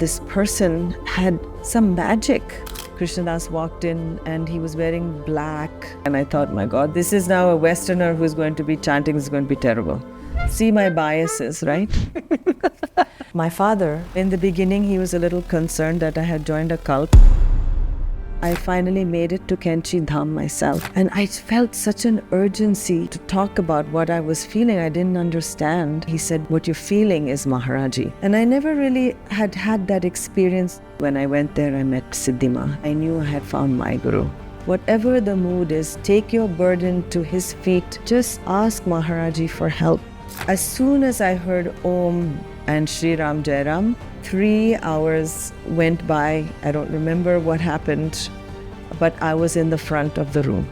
this person had some magic. Krishna Das walked in and he was wearing black. And I thought, my God, this is now a Westerner who's going to be chanting, this is going to be terrible. See my biases, right? My father, in the beginning, he was a little concerned that I had joined a cult. I finally made it to Kaichi Dham myself. And I felt such an urgency to talk about what I was feeling. I didn't understand. He said, what you're feeling is Maharaji. And I never really had that experience. When I went there, I met Siddhima. I knew I had found my guru. Whatever the mood is, take your burden to his feet. Just ask Maharaji for help. As soon as I heard Om and Shri Ram Jai Ram, 3 hours went by. I don't remember what happened, but I was in the front of the room,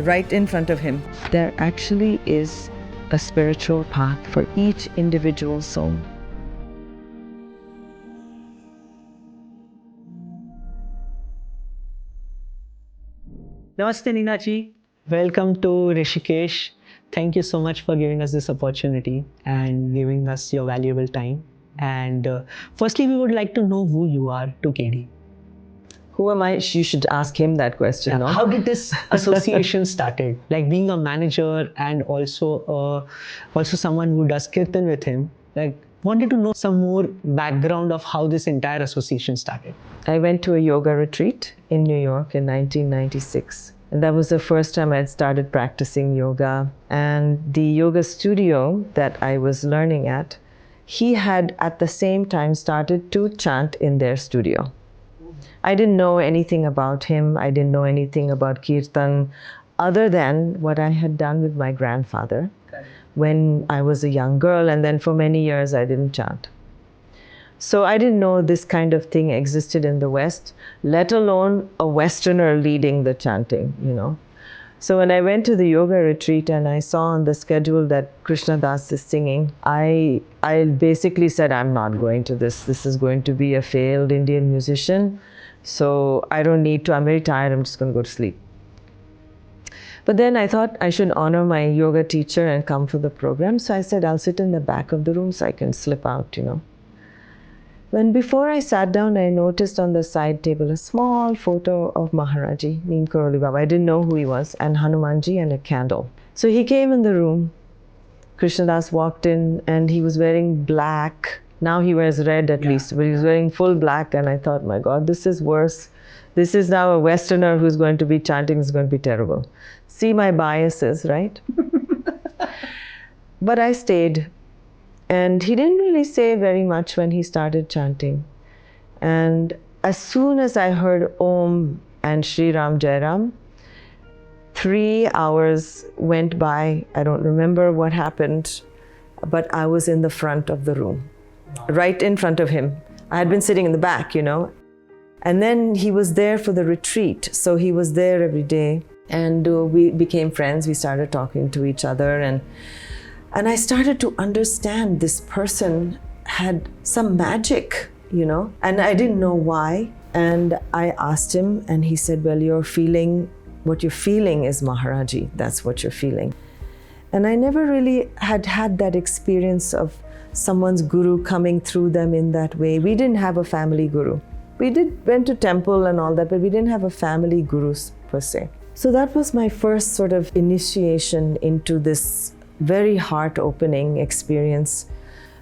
right in front of him. There actually is a spiritual path for each individual soul. Namaste Nina ji. Welcome to Rishikesh. Thank you so much for giving us this opportunity and giving us your valuable time. And firstly, we would like to know who you are to KD. Who am I? You should ask him that question. Yeah. No? How did this association started? Like being a manager and also someone who does kirtan with him. Like wanted to know some more background of how this entire association started. I went to a yoga retreat in New York in 1996. And that was the first time I had started practicing yoga. And the yoga studio that I was learning at, he had at the same time started to chant in their studio. I didn't know anything about him. I didn't know anything about kirtan other than what I had done with my grandfather when I was a young girl. And then for many years, I didn't chant. So I didn't know this kind of thing existed in the West, let alone a Westerner leading the chanting, you know. So when I went to the yoga retreat and I saw on the schedule that Krishna Das is singing, I basically said, I'm not going to this. This is going to be a failed Indian musician. So I don't need to, I'm very tired, I'm just going to go to sleep. But then I thought I should honor my yoga teacher and come for the program. So I said, I'll sit in the back of the room so I can slip out, you know. When before I sat down, I noticed on the side table a small photo of Maharaji, Neem Karoli Baba. I didn't know who he was, and Hanumanji and a candle. So he came in the room. Krishna Das walked in and he was wearing black. Now he wears red at least, but he was wearing full black. And I thought, my God, this is worse. This is now a Westerner who's going to be chanting, is going to be terrible. See my biases, right? But I stayed. And he didn't really say very much when he started chanting. And as soon as I heard Om and Shri Ram Jai Ram, 3 hours went by. I don't remember what happened, but I was in the front of the room, right in front of him. I had been sitting in the back, you know. And then he was there for the retreat. So he was there every day. And we became friends. We started talking to each other. And I started to understand this person had some magic, you know, and I didn't know why. And I asked him and he said, well, what you're feeling is Maharaji. That's what you're feeling. And I never really had that experience of someone's guru coming through them in that way. We didn't have a family guru. We went to temple and all that, but we didn't have a family guru per se. So that was my first sort of initiation into this very heart-opening experience.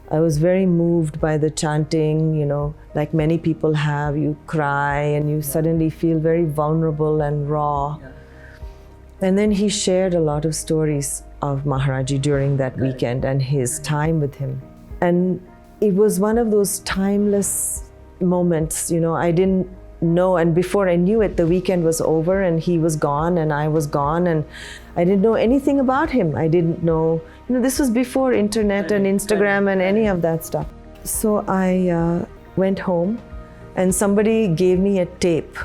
I was very moved by the chanting, you know, like many people have. You cry and you suddenly feel very vulnerable and raw. And then he shared a lot of stories of Maharaji during that weekend and his time with him. And it was one of those timeless moments, you know. I didn't know, and before I knew it, the weekend was over and he was gone and I was gone, and I didn't know anything about him. I didn't know, you know, this was before internet and Instagram and any of that stuff. So I went home and somebody gave me a tape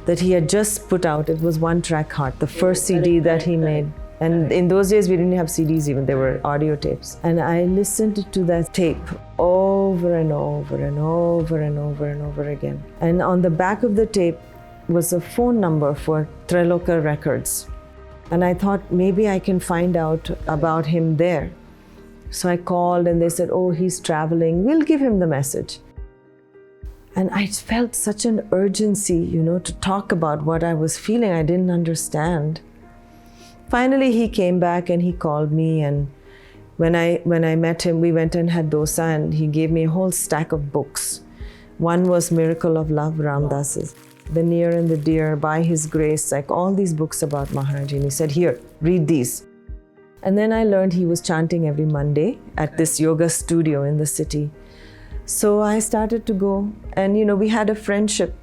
that he had just put out. It was One Track Heart, the first CD that he made. And in those days, we didn't have CDs even, they were audio tapes. And I listened to that tape over and over and over and over and over again. And on the back of the tape was a phone number for Triloka Records. And I thought maybe I can find out about him there. So I called and they said, oh, he's traveling, we'll give him the message. And I felt such an urgency, to talk about what I was feeling. I didn't understand. Finally, he came back and he called me, and when I met him, we went and had dosa, and he gave me a whole stack of books. One was Miracle of Love, Ram Das's, The Near and the Dear, By His Grace, like all these books about Maharaji. And he said, here, read these. And then I learned he was chanting every Monday at this yoga studio in the city. So I started to go, and we had a friendship.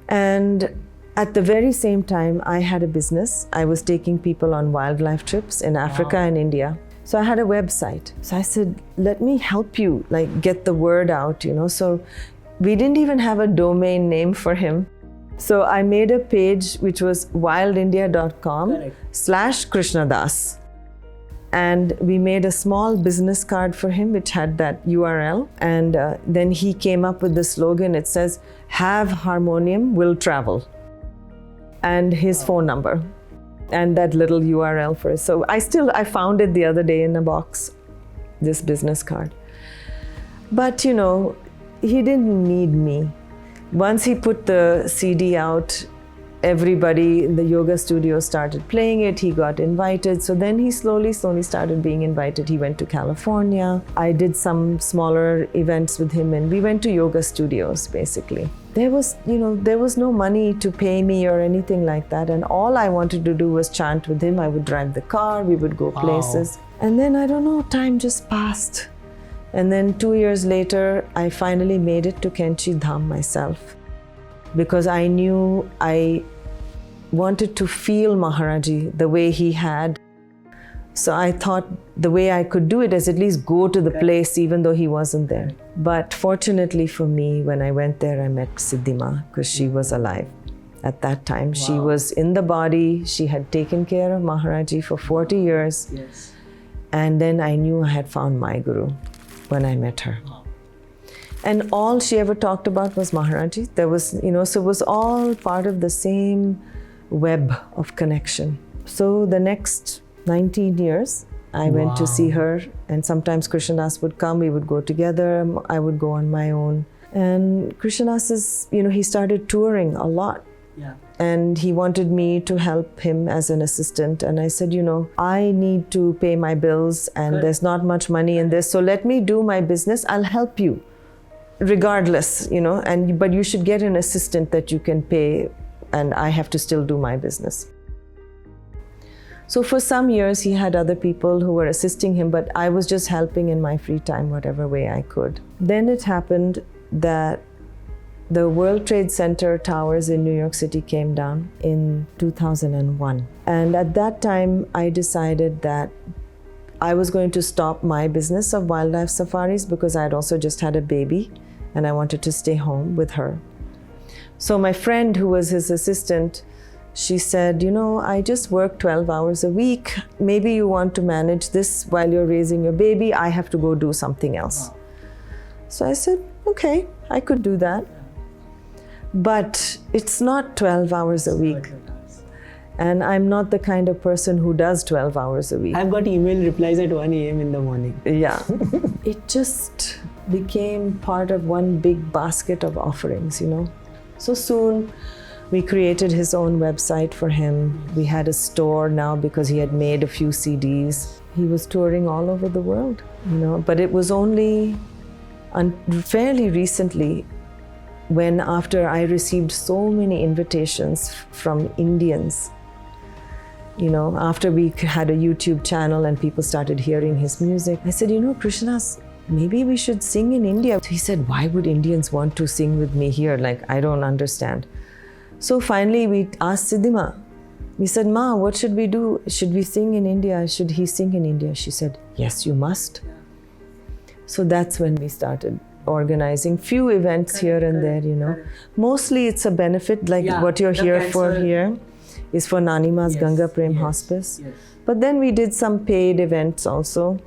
And at the very same time, I had a business. I was taking people on wildlife trips in Africa and India. So I had a website. So I said, let me help you, get the word out, So we didn't even have a domain name for him. So I made a page which was wildindia.com/Krishnadas. And we made a small business card for him which had that URL. And then he came up with the slogan. It says, have harmonium, will travel. And his phone number. And that little URL for it. So I found it the other day in a box, this business card. But he didn't need me. Once he put the CD out, everybody in the yoga studio started playing it. He got invited. So then he slowly started being invited. He went to California. I did some smaller events with him, and we went to yoga studios, basically. There was no money to pay me or anything like that. And all I wanted to do was chant with him. I would drive the car. We would go places. And then, I don't know, time just passed. And then 2 years later, I finally made it to Kaichi Dham myself, because I knew I wanted to feel Maharaji the way he had. So I thought the way I could do it is at least go to the place even though he wasn't there. But fortunately for me, when I went there, I met Siddhima, because she was alive at that time. She was in the body. She had taken care of Maharaji for 40 years. Yes. And then I knew I had found my guru when I met her. And all she ever talked about was Maharaji. There was, so it was all part of the same web of connection. So the next 19 years, I went to see her, and sometimes Krishnadas would come, we would go together, I would go on my own. And Krishnadas is, he started touring a lot. Yeah. And he wanted me to help him as an assistant. And I said, I need to pay my bills, and there's not much money in this. So let me do my business. I'll help you regardless, but you should get an assistant that you can pay, and I have to still do my business. So for some years, he had other people who were assisting him, but I was just helping in my free time, whatever way I could. Then it happened that the World Trade Center towers in New York City came down in 2001. And at that time, I decided that I was going to stop my business of wildlife safaris, because I had also just had a baby and I wanted to stay home with her. So my friend, who was his assistant, she said, I just work 12 hours a week. Maybe you want to manage this while you're raising your baby. I have to go do something else. So I said, okay, I could do that. But it's not 12 hours a week. And I'm not the kind of person who does 12 hours a week. I've got email replies at 1 a.m. in the morning. Yeah. It just became part of one big basket of offerings, So soon we created his own website for him. We had a store now because he had made a few CDs. He was touring all over the world, But it was only fairly recently, when after I received so many invitations from Indians, after we had a YouTube channel and people started hearing his music, I said, Krishnadas, maybe we should sing in India. He said, why would Indians want to sing with me here? I don't understand. So finally we asked Siddhima. We said, Ma, what should we do? Should we sing in India? Should he sing in India? She said, yes, you must. So that's when we started organizing few events here and there, Mostly it's a benefit, what you're here for here is for Nanima's Ganga Prem Hospice. Yes. But then we did some paid events also.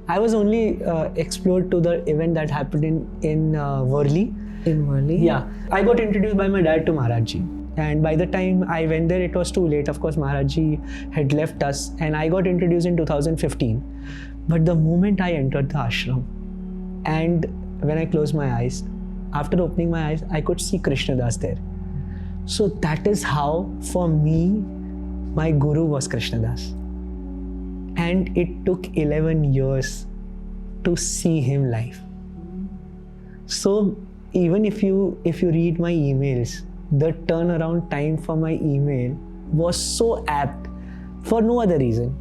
I was only explored to the event that happened in Worli. In Worli? Yeah. I got introduced by my dad to Maharajji. And by the time I went there, it was too late. Of course, Maharaji had left us, and I got introduced in 2015. But the moment I entered the ashram, and when I closed my eyes, after opening my eyes, I could see Krishna Das there. So that is how, for me, my guru was Krishna Das. And it took 11 years to see him live. So even if you read my emails, the turnaround time for my email was so apt for no other reason.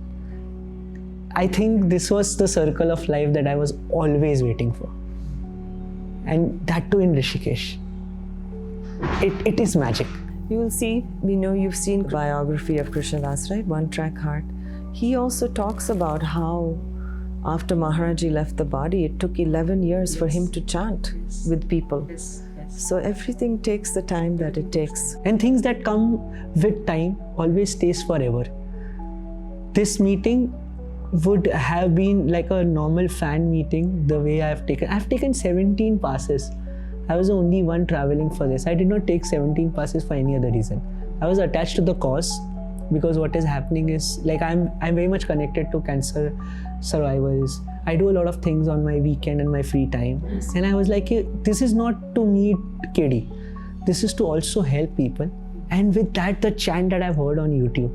I think this was the circle of life that I was always waiting for. And that too in Rishikesh. It is magic. You will see, you've seen biography of Krishnadas, right? One Track Heart. He also talks about how after Maharaji left the body, it took 11 years for him to chant with people. So everything takes the time that it takes. And things that come with time always stays forever. This meeting would have been like a normal fan meeting the way I've taken 17 passes. I was the only one traveling for this. I did not take 17 passes for any other reason. I was attached to the cause because what is happening is like I'm very much connected to cancer survivors. I do a lot of things on my weekend and my free time. And I was like, this is not to meet KD. This is to also help people. And with that, the chant that I've heard on YouTube,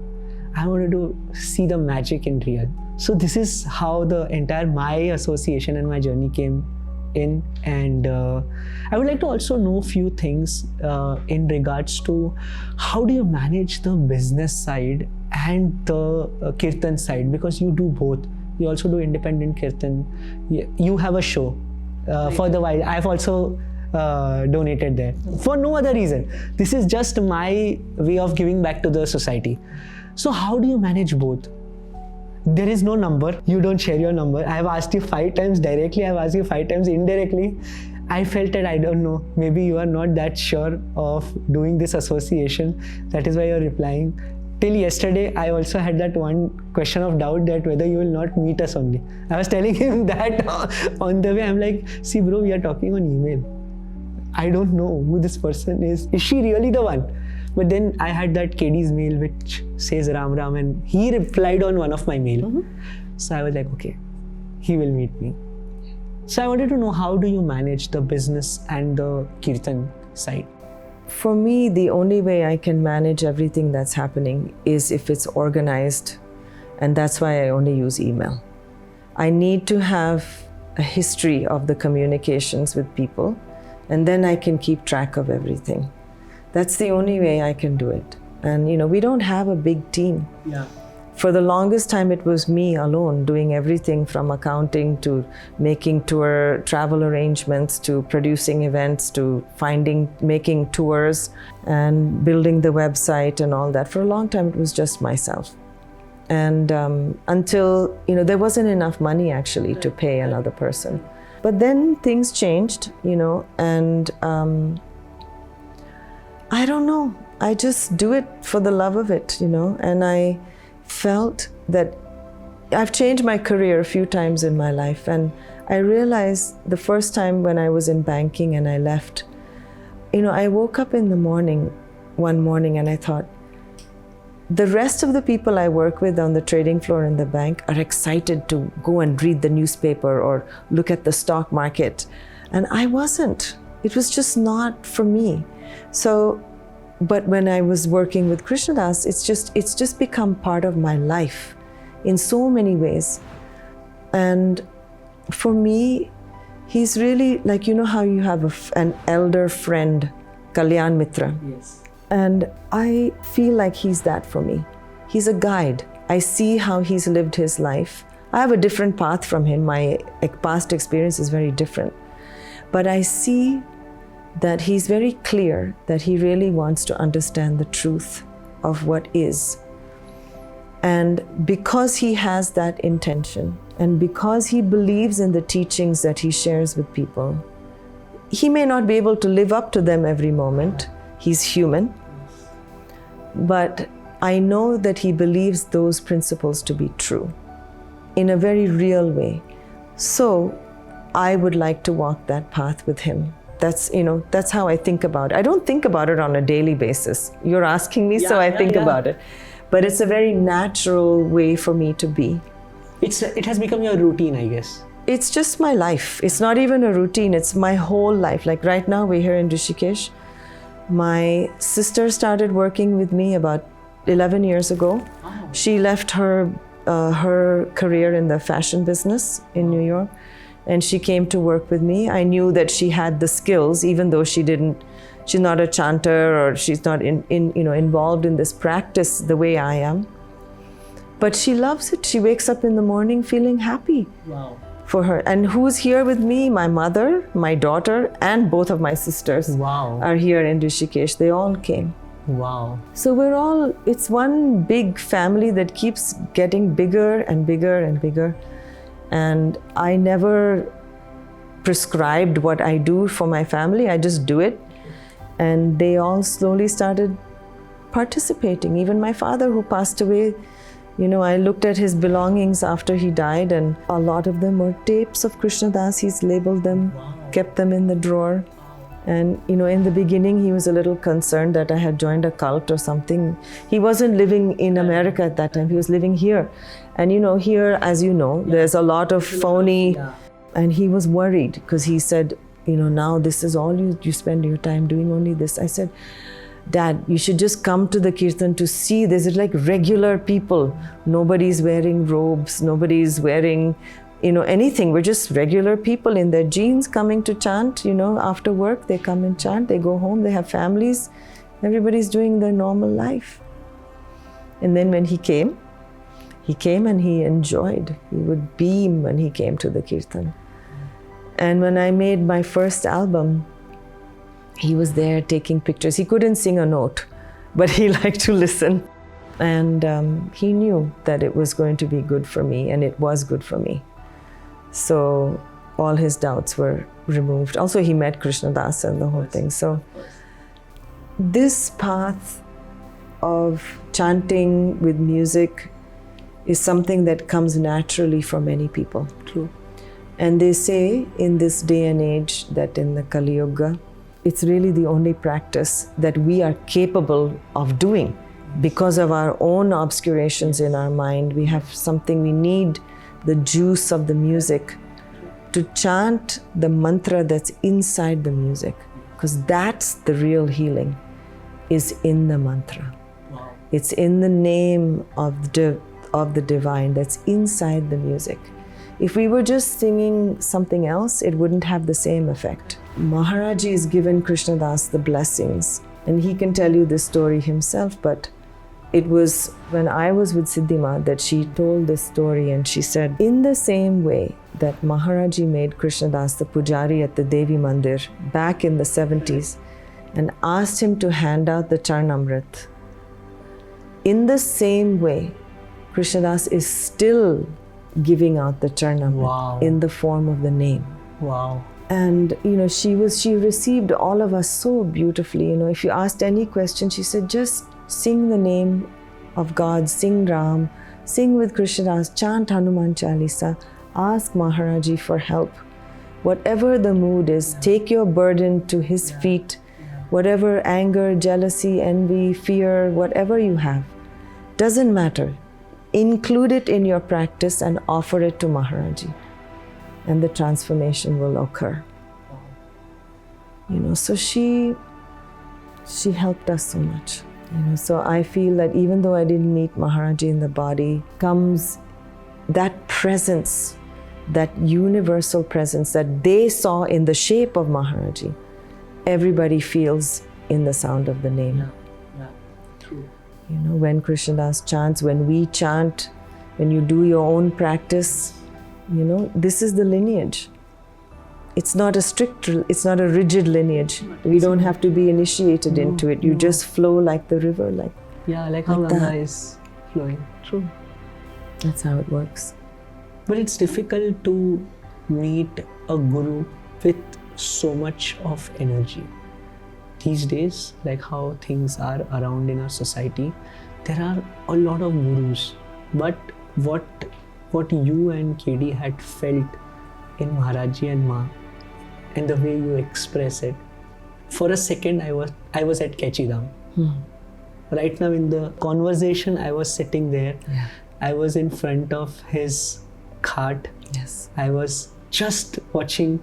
I wanted to see the magic in real. So this is how the entire my association and my journey came in. And I would like to also know a few things in regards to how do you manage the business side and the kirtan side, because you do both. You also do independent kirtan. You have a show for the while. I've also donated there for no other reason. This is just my way of giving back to the society. So how do you manage both? There is no number. You don't share your number. I have asked you 5 times directly. I have asked you 5 times indirectly. I felt that I don't know. Maybe you are not that sure of doing this association. That is why you're replying. Till yesterday, I also had that one question of doubt that whether you will not meet us only. I was telling him that on the way. I'm like, see bro, we are talking on email. I don't know who this person is. Is she really the one? But then I had that KD's mail which says Ram Ram, and he replied on one of my mail. So I was like, okay, he will meet me. So I wanted to know, how do you manage the business and the kirtan side? For me, the only way I can manage everything that's happening is if it's organized, and that's why I only use email. I need to have a history of the communications with people, and then I can keep track of everything. That's the only way I can do it. And we don't have a big team. Yeah. For the longest time, it was me alone doing everything from accounting to making travel arrangements to producing events to making tours and building the website and all that. For a long time, it was just myself. And until, there wasn't enough money actually to pay another person. But then things changed, and I don't know. I just do it for the love of it, and I felt that I've changed my career a few times in my life, and I realized the first time when I was in banking and I left, I woke up in the morning, one morning, and I thought, the rest of the people I work with on the trading floor in the bank are excited to go and read the newspaper or look at the stock market. And I wasn't. It was just not for me. So, but when I was working with Krishnadas, it's just become part of my life in so many ways. And for me, he's really like, how you have an elder friend, Kalyan Mitra. Yes. And I feel like he's that for me. He's a guide. I see how he's lived his life. I have a different path from him. My past experience is very different. But I see that he's very clear that he really wants to understand the truth of what is. And because he has that intention, and because he believes in the teachings that he shares with people, he may not be able to live up to them every moment. He's human. But I know that he believes those principles to be true in a very real way. So I would like to walk that path with him. That's how I think about it. I don't think about it on a daily basis. You're asking me, so I think about it. But it's a very natural way for me to be. It has become your routine, I guess. it's just my life. It's not even a routine. It's my whole life. Like right now, we're here in Rishikesh. My sister started working with me about 11 years ago. She left her career in the fashion business in New York, and she came to work with me. I knew that she had the skills, even though she's not a chanter, or she's not involved in this practice the way I am. But she loves it. She wakes up in the morning feeling happy. Wow. For her. And who's here with me? My mother, my daughter, and both of my sisters are here in Rishikesh. They all came. Wow. So it's one big family that keeps getting bigger and bigger and bigger. And I never prescribed what I do for my family. I just do it. And they all slowly started participating. Even my father, who passed away, I looked at his belongings after he died, and a lot of them were tapes of Krishna Das. He's labeled them, kept them in the drawer. And, in the beginning, he was a little concerned that I had joined a cult or something. He wasn't living in America at that time. He was living here. And, here, as you know, there's a lot of phony. And he was worried because he said, now this is all you spend your time doing, only this. I said, Dad, you should just come to the kirtan to see. There's like regular people. Nobody's wearing robes. Nobody's wearing, anything. We're just regular people in their jeans coming to chant. After work, they come and chant. They go home. They have families. Everybody's doing their normal life. And then when he came and he enjoyed. He would beam when he came to the kirtan. And when I made my first album, he was there taking pictures. He couldn't sing a note, but he liked to listen. And he knew that it was going to be good for me, and it was good for me. So all his doubts were removed. Also, he met Krishna Das and the whole thing. So this path of chanting with music is something that comes naturally for many people. True. And they say in this day and age that in the Kali Yuga, it's really the only practice that we are capable of doing. Because of our own obscurations in our mind, we have something, we need the juice of the music to chant the mantra that's inside the music. Because that's the real healing, is in the mantra. Wow. It's in the name of the divine that's inside the music. If we were just singing something else, it wouldn't have the same effect. Maharaji has given Krishna Das the blessings, and he can tell you this story himself, but it was when I was with Siddhima that she told this story, and she said, in the same way that Maharaji made Krishna Das the pujari at the Devi Mandir back in the 70s and asked him to hand out the Charnamrit, in the same way, Krishna Das is still giving out the Charnamrit in the form of the name. Wow. And she received all of us so beautifully. If you asked any question, she said, just sing the name of God, sing Ram, sing with Krishna Das, chant Hanuman Chalisa, ask Maharaji for help. Whatever the mood is, take your burden to his feet. Whatever anger, jealousy, envy, fear, whatever you have, doesn't matter. Include it in your practice and offer it to Maharaji, and the transformation will occur. So she helped us so much. So I feel that even though I didn't meet Maharaji in the body, comes that presence, that universal presence that they saw in the shape of Maharaji. Everybody feels in the sound of the name. Yeah. True. When Krishna Das chants, when we chant, when you do your own practice, this is the lineage. It's not a rigid lineage. We don't have to be initiated into it. You just flow like the river, like how Ganga is flowing. True. That's how it works. But it's difficult to meet a guru with so much of energy. These days, like how things are around in our society, there are a lot of gurus. But what you and KD had felt in Maharajji and Ma, and the way you express it, for a second I was at Kaichi Dham. Right now in the conversation, I was sitting there. Yeah. I was in front of his cart. Yes. I was just watching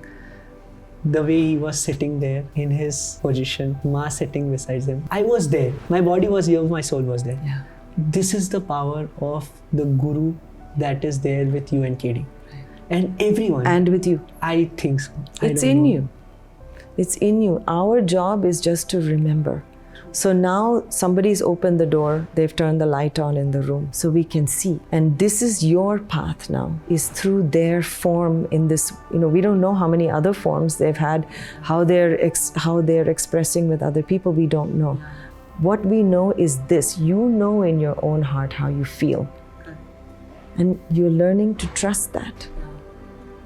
the way he was sitting there in his position, Ma sitting beside him. I was there. My body was here, my soul was there. Yeah. This is the power of the Guru that is there with you and KD. And everyone. And with you. I think so. It's in you. It's in you. Our job is just to remember. So now somebody's opened the door, they've turned the light on in the room so we can see. And this is your path now, is through their form in this, we don't know how many other forms they've had, how they're expressing with other people, we don't know. What we know is this, you know in your own heart how you feel. And you're learning to trust that.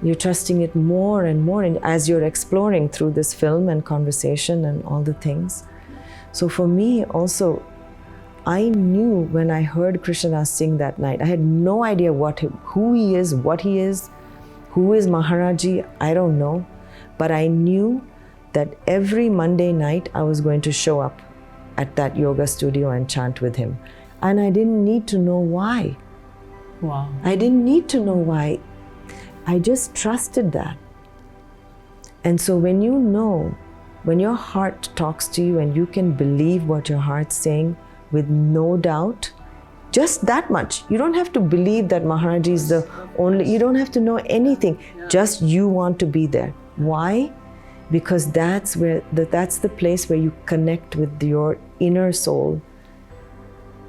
You're trusting it more and more as you're exploring through this film and conversation and all the things. So for me also, I knew when I heard Krishna sing that night, I had no idea who he is, what he is, who is Maharaji, I don't know. But I knew that every Monday night I was going to show up at that yoga studio and chant with him. And I didn't need to know why. Wow. I didn't need to know why. I just trusted that. And so when you know, when your heart talks to you and you can believe what your heart's saying with no doubt, just that much. You don't have to believe that Maharaji is the only, you don't have to know anything. Just you want to be there. Why? Because that's the place where you connect with your inner soul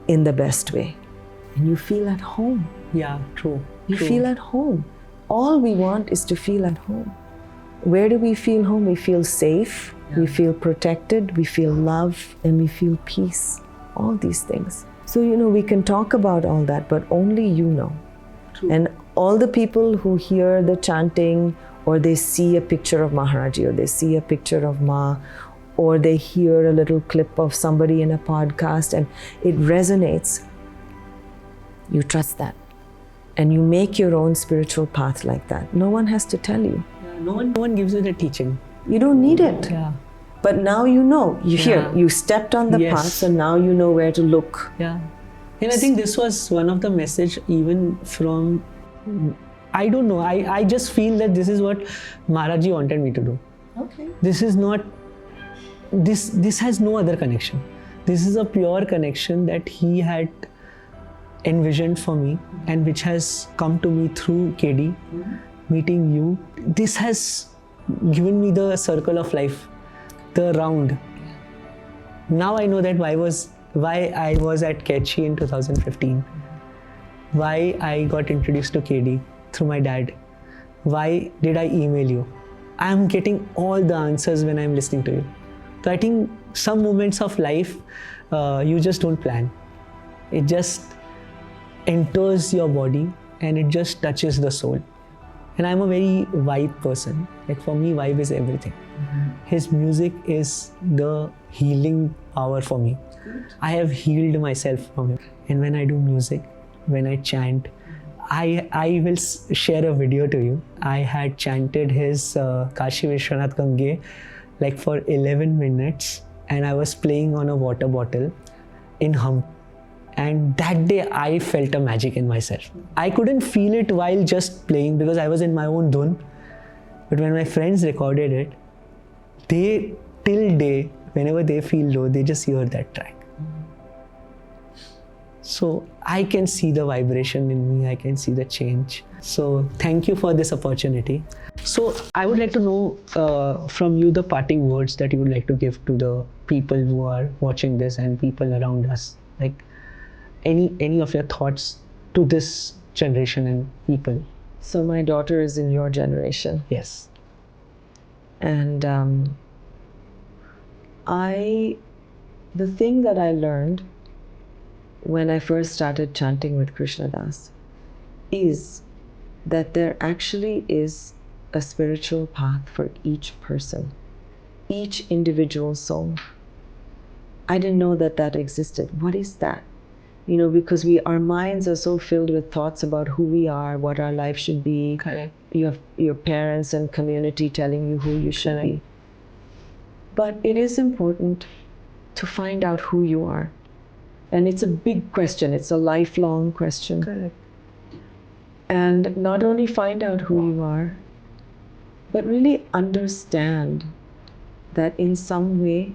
in the best way. And you feel at home. Yeah, true. You feel at home. All we want is to feel at home. Where do we feel home? We feel safe, we feel protected, we feel love, and we feel peace. All these things. So, we can talk about all that, but only you know. True. And all the people who hear the chanting, or they see a picture of Maharaji, or they see a picture of Ma, or they hear a little clip of somebody in a podcast and it resonates, you trust that. And you make your own spiritual path like that. No one has to tell you. Yeah, no one gives you the teaching. You don't need it. Yeah. But now you know. You stepped on the path, so now you know where to look. Yeah. And I think this was one of the message even from, I don't know, I just feel that this is what Maharaji wanted me to do. Okay. This is not, this has no other connection. This is a pure connection that he had envisioned for me and which has come to me through KD, meeting you. This has given me the circle of life, the round. Now I know that why I was at Kaichi in 2015, why I got introduced to KD through my dad, why did I email you. I am getting all the answers when I am listening to you. So I think some moments of life, you just don't plan. It just enters your body and it just touches the soul. And I'm a very vibe person. Like for me, vibe is everything. His music is the healing power for me. I have healed myself from him. And when I do music, when I chant, I will share a video to you. I had chanted his Kashi Vishwanath Gange like for 11 minutes and I was playing on a water bottle in hum. And that day I felt a magic in myself. I couldn't feel it while just playing because I was in my own dhun. But when my friends recorded it, they till day, whenever they feel low, they just hear that track. So I can see the vibration in me, I can see the change. So thank you for this opportunity. So I would like to know from you the parting words that you would like to give to the people who are watching this and people around us. Like any of your thoughts to this generation and people. So my daughter is in your generation. Yes. And the thing that I learned when I first started chanting with Krishna Das is that there actually is a spiritual path for each person, each individual soul. I didn't know that existed. What is that? Because our minds are so filled with thoughts about who we are, what our life should be. Correct. You have your parents and community telling you who you should be. But it is important to find out who you are. And it's a big question. It's a lifelong question. Correct. And not only find out who you are, but really understand that in some way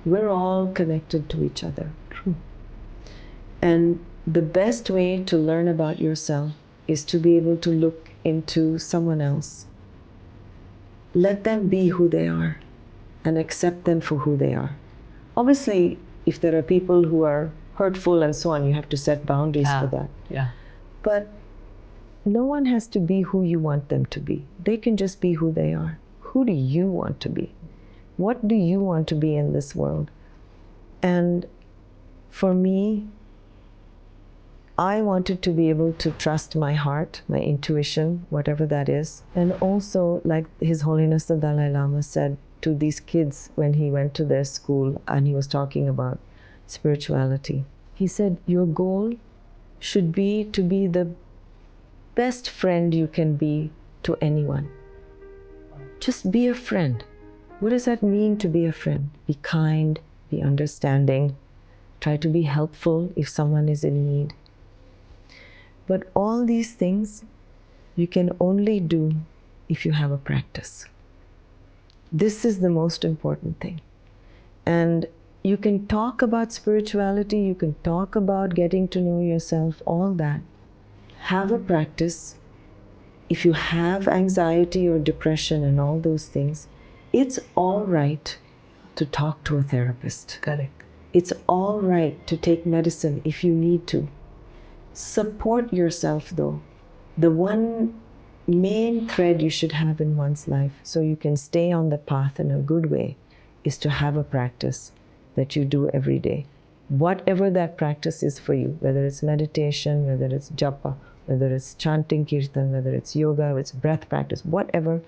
we're all connected to each other. True. And the best way to learn about yourself is to be able to look into someone else. Let them be who they are and accept them for who they are. Obviously, if there are people who are hurtful and so on, you have to set boundaries for that. Yeah. But no one has to be who you want them to be. They can just be who they are. Who do you want to be? What do you want to be in this world? And for me, I wanted to be able to trust my heart, my intuition, whatever that is. And also, like His Holiness the Dalai Lama said to these kids when he went to their school and he was talking about spirituality, he said, your goal should be to be the best friend you can be to anyone. Just be a friend. What does that mean to be a friend? Be kind, be understanding, try to be helpful if someone is in need. But all these things you can only do if you have a practice. This is the most important thing. And you can talk about spirituality, you can talk about getting to know yourself, all that. Have a practice. If you have anxiety or depression and all those things, it's all right to talk to a therapist. Correct. It's all right to take medicine if you need to. Support yourself though. The one main thread you should have in one's life so you can stay on the path in a good way is to have a practice that you do every day. Whatever that practice is for you, whether it's meditation, whether it's japa, whether it's chanting kirtan, whether it's yoga, whether it's breath practice, whatever,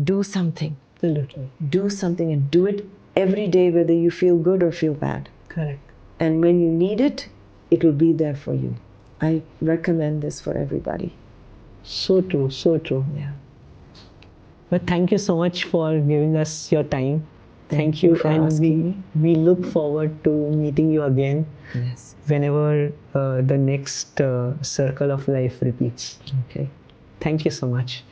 do something. Absolutely. Do something and do it every day, whether you feel good or feel bad. Correct. And when you need it, it will be there for you. I recommend this for everybody. So true, so true. Yeah. But thank you so much for giving us your time. Thank you for and asking me. we look forward to meeting you again Yes. whenever the next circle of life repeats. Okay. Thank you so much.